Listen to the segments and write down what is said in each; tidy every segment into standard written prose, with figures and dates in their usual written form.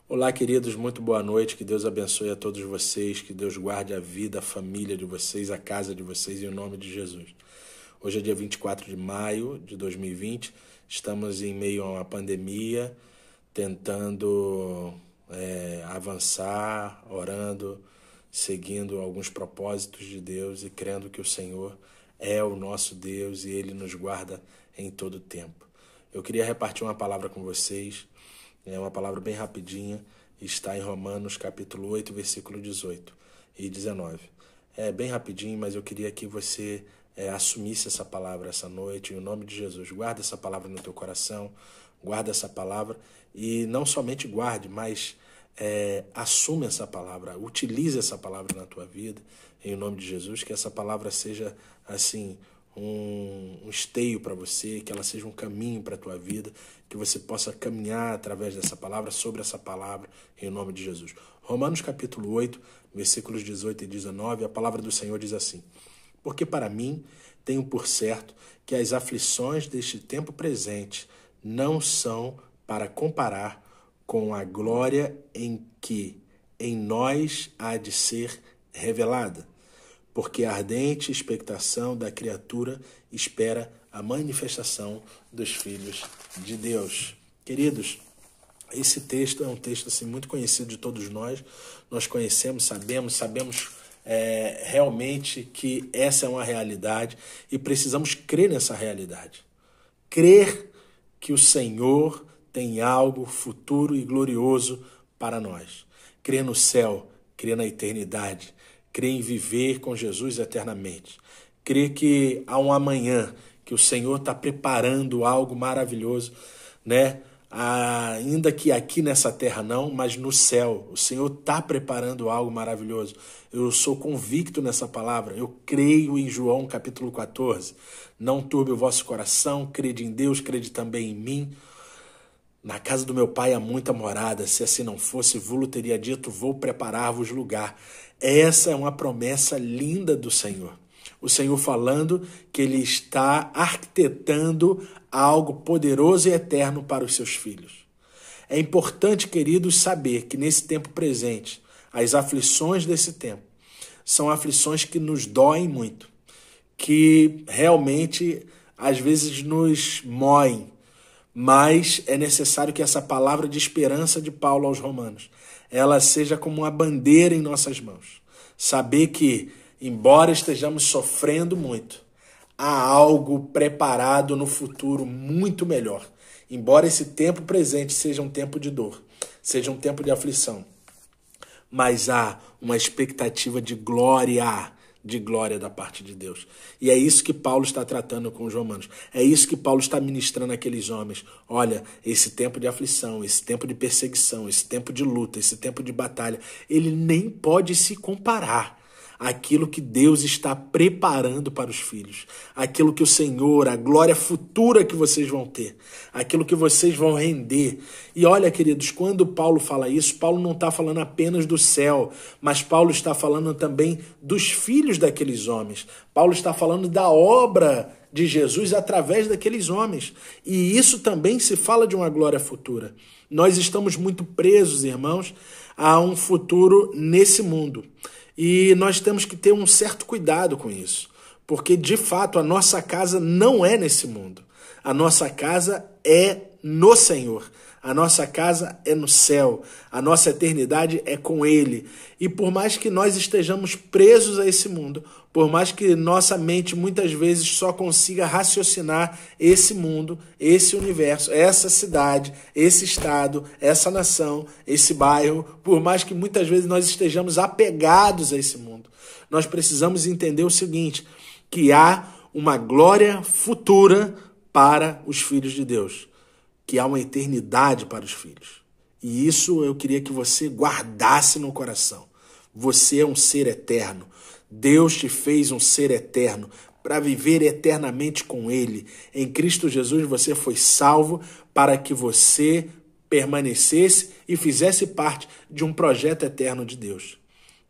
Olá, queridos, muito boa noite, que Deus abençoe a todos vocês, que Deus guarde a vida, a família de vocês, a casa de vocês, em nome de Jesus. Hoje é dia 24 de maio de 2020, estamos em meio a uma pandemia, tentando avançar, orando, seguindo alguns propósitos de Deus e crendo que o Senhor é o nosso Deus e Ele nos guarda em todo o tempo. Eu queria repartir uma palavra com vocês. É uma palavra bem rapidinha, está em Romanos capítulo 8, versículo 18 e 19. É bem rapidinho, mas eu queria que você assumisse essa palavra essa noite, em nome de Jesus. Guarda essa palavra no teu coração, guarda essa palavra e não somente guarde, mas assume essa palavra, utilize essa palavra na tua vida, em nome de Jesus, que essa palavra seja assim um esteio para você, que ela seja um caminho para a tua vida, que você possa caminhar através dessa palavra, sobre essa palavra, em nome de Jesus. Romanos capítulo 8, versículos 18 e 19, a palavra do Senhor diz assim: porque para mim tenho por certo que as aflições deste tempo presente não são para comparar com a glória em que em nós há de ser revelada. Porque a ardente expectação da criatura espera a manifestação dos filhos de Deus. Queridos, esse texto é um texto assim, muito conhecido de todos nós conhecemos, sabemos realmente que essa é uma realidade e precisamos crer nessa realidade. Crer que o Senhor tem algo futuro e glorioso para nós. Crer no céu, crer na eternidade, crer em viver com Jesus eternamente. Crer que há um amanhã, que o Senhor está preparando algo maravilhoso, né? Ainda que aqui nessa terra não, mas no céu. O Senhor está preparando algo maravilhoso. Eu sou convicto nessa palavra. Eu creio em João capítulo 14. Não turbe o vosso coração, crede em Deus, crede também em mim. Na casa do meu pai há muita morada, se assim não fosse, vulo teria dito, vou preparar-vos lugar. Essa é uma promessa linda do Senhor. O Senhor falando que Ele está arquitetando algo poderoso e eterno para os seus filhos. É importante, queridos, saber que nesse tempo presente, as aflições desse tempo são aflições que nos doem muito, que realmente às vezes nos moem, mas é necessário que essa palavra de esperança de Paulo aos Romanos, ela seja como uma bandeira em nossas mãos. Saber que, embora estejamos sofrendo muito, há algo preparado no futuro muito melhor. Embora esse tempo presente seja um tempo de dor, seja um tempo de aflição, mas há uma expectativa de glória da parte de Deus. E é isso que Paulo está tratando com os romanos. É isso que Paulo está ministrando àqueles homens. Olha, esse tempo de aflição, esse tempo de perseguição, esse tempo de luta, esse tempo de batalha, ele nem pode se comparar àquilo que Deus está preparando para os filhos, aquilo que o Senhor, a glória futura que vocês vão ter, aquilo que vocês vão render. E olha, queridos, quando Paulo fala isso, Paulo não está falando apenas do céu, mas Paulo está falando também dos filhos daqueles homens. Paulo está falando da obra de Jesus através daqueles homens. E isso também se fala de uma glória futura. Nós estamos muito presos, irmãos, a um futuro nesse mundo. E nós temos que ter um certo cuidado com isso, porque de fato a nossa casa não é nesse mundo. A nossa casa é no Senhor. A nossa casa é no céu. A nossa eternidade é com Ele. E por mais que nós estejamos presos a esse mundo, por mais que nossa mente muitas vezes só consiga raciocinar esse mundo, esse universo, essa cidade, esse estado, essa nação, esse bairro, por mais que muitas vezes nós estejamos apegados a esse mundo, nós precisamos entender o seguinte, que há uma glória futura para os filhos de Deus, que há uma eternidade para os filhos. E isso eu queria que você guardasse no coração. Você é um ser eterno. Deus te fez um ser eterno para viver eternamente com Ele. Em Cristo Jesus você foi salvo para que você permanecesse e fizesse parte de um projeto eterno de Deus.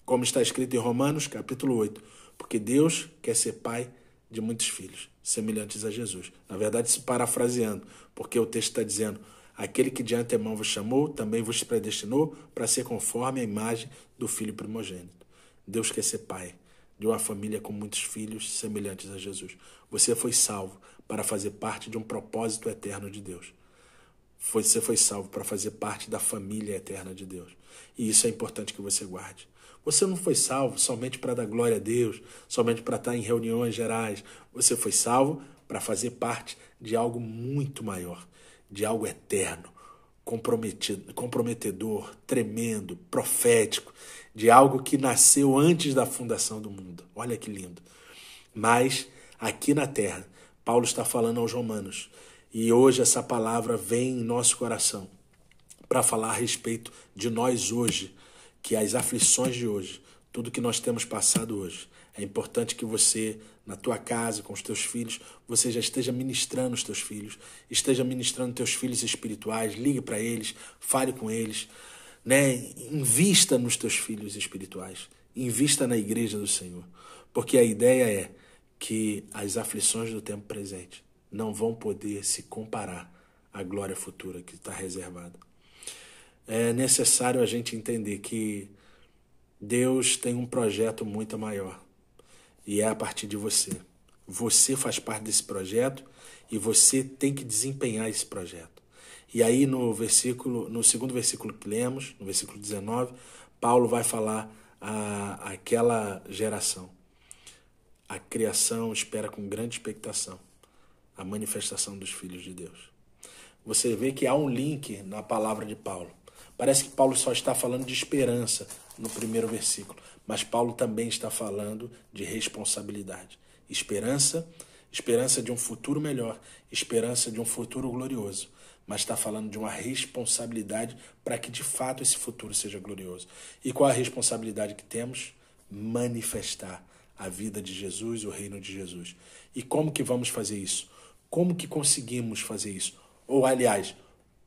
Como está escrito em Romanos, capítulo 8. Porque Deus quer ser pai de muitos filhos, semelhantes a Jesus. Na verdade, se parafraseando, porque o texto está dizendo, Aquele que de antemão vos chamou, também vos predestinou para ser conforme a imagem do Filho primogênito. Deus quer ser pai de uma família com muitos filhos semelhantes a Jesus. Você foi salvo para fazer parte de um propósito eterno de Deus. Você foi salvo para fazer parte da família eterna de Deus. E isso é importante que você guarde. Você não foi salvo somente para dar glória a Deus, somente para estar em reuniões gerais. Você foi salvo para fazer parte de algo muito maior, de algo eterno, comprometedor, tremendo, profético, de algo que nasceu antes da fundação do mundo. Olha que lindo. Mas aqui na terra, Paulo está falando aos romanos, e hoje essa palavra vem em nosso coração para falar a respeito de nós hoje, que as aflições de hoje, tudo que nós temos passado hoje, é importante que você, na tua casa, com os teus filhos, você já esteja ministrando os teus filhos, esteja ministrando teus filhos espirituais, ligue para eles, fale com eles, né? Invista nos teus filhos espirituais, invista na igreja do Senhor, porque a ideia é que as aflições do tempo presente não vão poder se comparar à glória futura que está reservada. É necessário a gente entender que Deus tem um projeto muito maior e é a partir de você. Você faz parte desse projeto e você tem que desempenhar esse projeto. E aí no segundo versículo que lemos, no versículo 19, Paulo vai falar àquela geração. A criação espera com grande expectação a manifestação dos filhos de Deus. Você vê que há um link na palavra de Paulo. Parece que Paulo só está falando de esperança no primeiro versículo, mas Paulo também está falando de responsabilidade. Esperança de um futuro melhor, esperança de um futuro glorioso, mas está falando de uma responsabilidade para que de fato esse futuro seja glorioso. E qual a responsabilidade que temos? Manifestar a vida de Jesus, o reino de Jesus. E como que vamos fazer isso? Como que conseguimos fazer isso? Ou, aliás,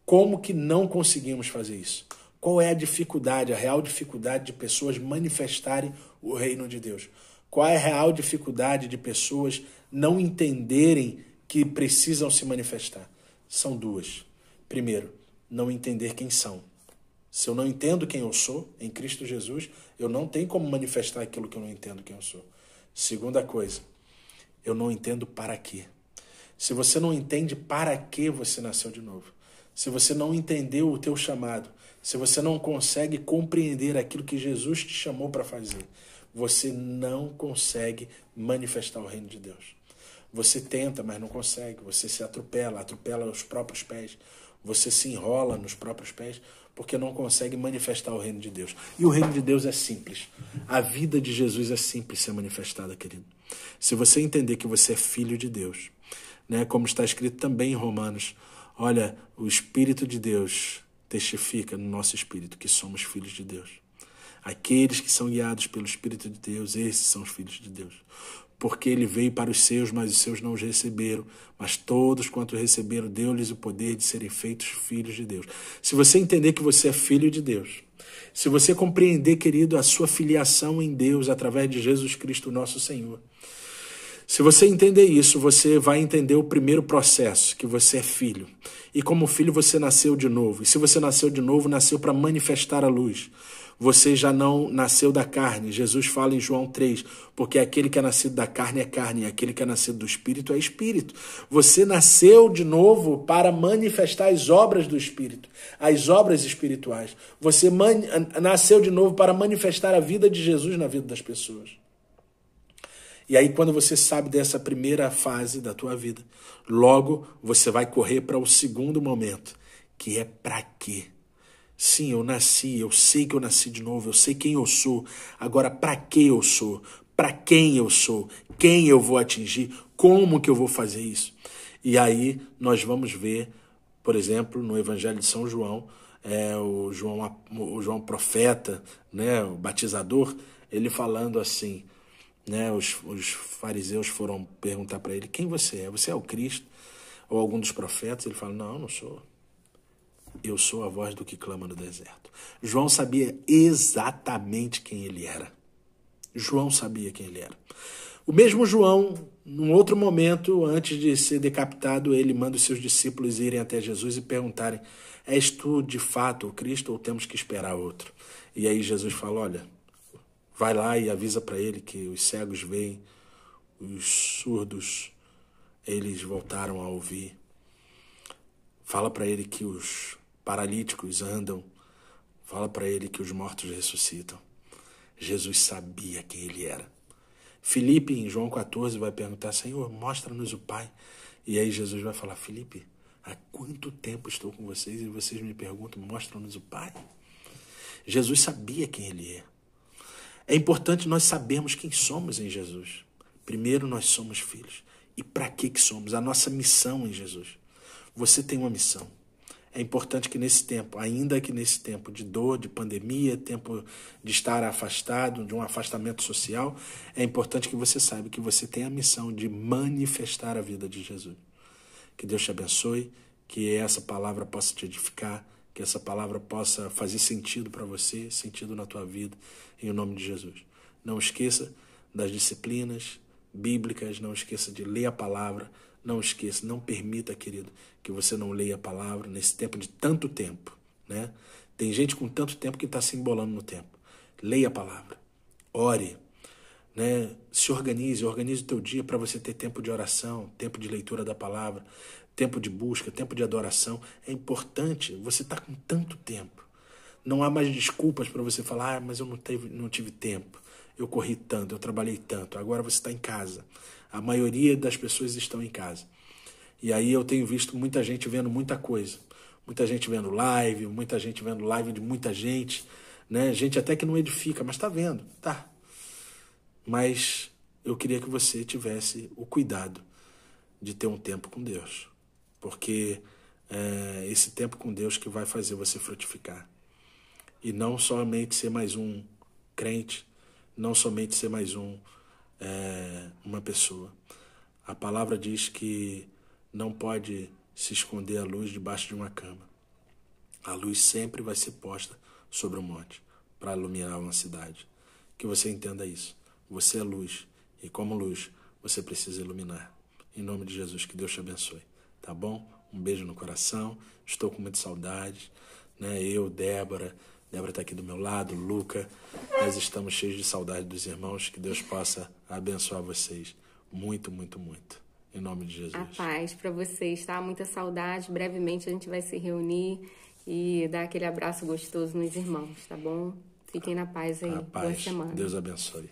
como que não conseguimos fazer isso? Qual é a dificuldade, a real dificuldade de pessoas manifestarem o reino de Deus? Qual é a real dificuldade de pessoas não entenderem que precisam se manifestar? São duas. Primeiro, não entender quem são. Se eu não entendo quem eu sou em Cristo Jesus, eu não tenho como manifestar aquilo que eu não entendo quem eu sou. Segunda coisa, eu não entendo para quê. Se você não entende para que você nasceu de novo, se você não entendeu o teu chamado, se você não consegue compreender aquilo que Jesus te chamou para fazer, você não consegue manifestar o reino de Deus. Você tenta, mas não consegue. Você se atropela os próprios pés. Você se enrola nos próprios pés porque não consegue manifestar o reino de Deus. E o reino de Deus é simples. A vida de Jesus é simples ser manifestada, querido. Se você entender que você é filho de Deus, né, como está escrito também em Romanos, olha, o Espírito de Deus testifica no nosso espírito que somos filhos de Deus. Aqueles que são guiados pelo Espírito de Deus, esses são os filhos de Deus. Porque ele veio para os seus, mas os seus não os receberam. Mas todos quanto receberam, deu-lhes o poder de serem feitos filhos de Deus. Se você entender que você é filho de Deus, se você compreender, querido, a sua filiação em Deus através de Jesus Cristo, nosso Senhor, se você entender isso, você vai entender o primeiro processo, que você é filho. E como filho você nasceu de novo. E se você nasceu de novo, nasceu para manifestar a luz. Você já não nasceu da carne. Jesus fala em João 3, porque aquele que é nascido da carne é carne, e aquele que é nascido do Espírito é Espírito. Você nasceu de novo para manifestar as obras do Espírito, as obras espirituais. Você nasceu de novo para manifestar a vida de Jesus na vida das pessoas. E aí, quando você sabe dessa primeira fase da tua vida, logo você vai correr para o segundo momento, que é para quê? Sim, eu nasci, eu sei que eu nasci de novo, eu sei quem eu sou. Agora, para que eu sou? Para quem eu sou? Quem eu vou atingir? Como que eu vou fazer isso? E aí nós vamos ver, por exemplo, no Evangelho de São João, o João profeta, né, o batizador, ele falando assim, né, os fariseus foram perguntar para ele, quem você é? Você é o Cristo? Ou algum dos profetas? Ele fala, não sou. Eu sou a voz do que clama no deserto. João sabia exatamente quem ele era. João sabia quem ele era. O mesmo João, num outro momento, antes de ser decapitado, ele manda os seus discípulos irem até Jesus e perguntarem: és tu de fato o Cristo ou temos que esperar outro? E aí Jesus fala: olha, vai lá e avisa para ele que os cegos veem, os surdos, eles voltaram a ouvir. Fala para ele que os paralíticos andam. Fala para ele que os mortos ressuscitam. Jesus sabia quem ele era. Filipe, em João 14, vai perguntar: Senhor, mostra-nos o Pai. E aí Jesus vai falar: Filipe, há quanto tempo estou com vocês e vocês me perguntam: mostra-nos o Pai? Jesus sabia quem ele é. É importante nós sabermos quem somos em Jesus. Primeiro, nós somos filhos. E para que somos? A nossa missão em Jesus. Você tem uma missão. É importante que nesse tempo, ainda que nesse tempo de dor, de pandemia, tempo de estar afastado, de um afastamento social, é importante que você saiba que você tem a missão de manifestar a vida de Jesus. Que Deus te abençoe, que essa palavra possa te edificar, que essa palavra possa fazer sentido para você, sentido na tua vida, em nome de Jesus. Não esqueça das disciplinas bíblicas, não esqueça de ler a palavra, não esqueça, não permita, querido, que você não leia a palavra nesse tempo de tanto tempo, né? Tem gente com tanto tempo que está se embolando no tempo. Leia a palavra, ore, né? Se organize o teu dia para você ter tempo de oração, tempo de leitura da palavra, tempo de busca, tempo de adoração. É importante, você está com tanto tempo. Não há mais desculpas para você falar: mas eu não tive tempo, eu corri tanto, eu trabalhei tanto. Agora você está em casa. A maioria das pessoas estão em casa. E aí eu tenho visto muita gente vendo muita coisa. Muita gente vendo live, muita gente vendo live de muita gente, né? Gente até que não edifica, mas está vendo, tá. Mas eu queria que você tivesse o cuidado de ter um tempo com Deus. Porque é esse tempo com Deus que vai fazer você frutificar. E não somente ser mais um crente, não somente ser mais uma pessoa. A palavra diz que não pode se esconder a luz debaixo de uma cama. A luz sempre vai ser posta sobre o monte para iluminar uma cidade. Que você entenda isso. Você é luz e como luz você precisa iluminar. Em nome de Jesus, que Deus te abençoe. Tá bom? Um beijo no coração. Estou com muita saudade, né? Eu, Débora está aqui do meu lado, Luca. Nós estamos cheios de saudade dos irmãos. Que Deus possa abençoar vocês muito, muito, muito. Em nome de Jesus. A paz para vocês, tá? Muita saudade. Brevemente a gente vai se reunir e dar aquele abraço gostoso nos irmãos, tá bom? Fiquem na paz aí. A paz. Boa semana. Deus abençoe.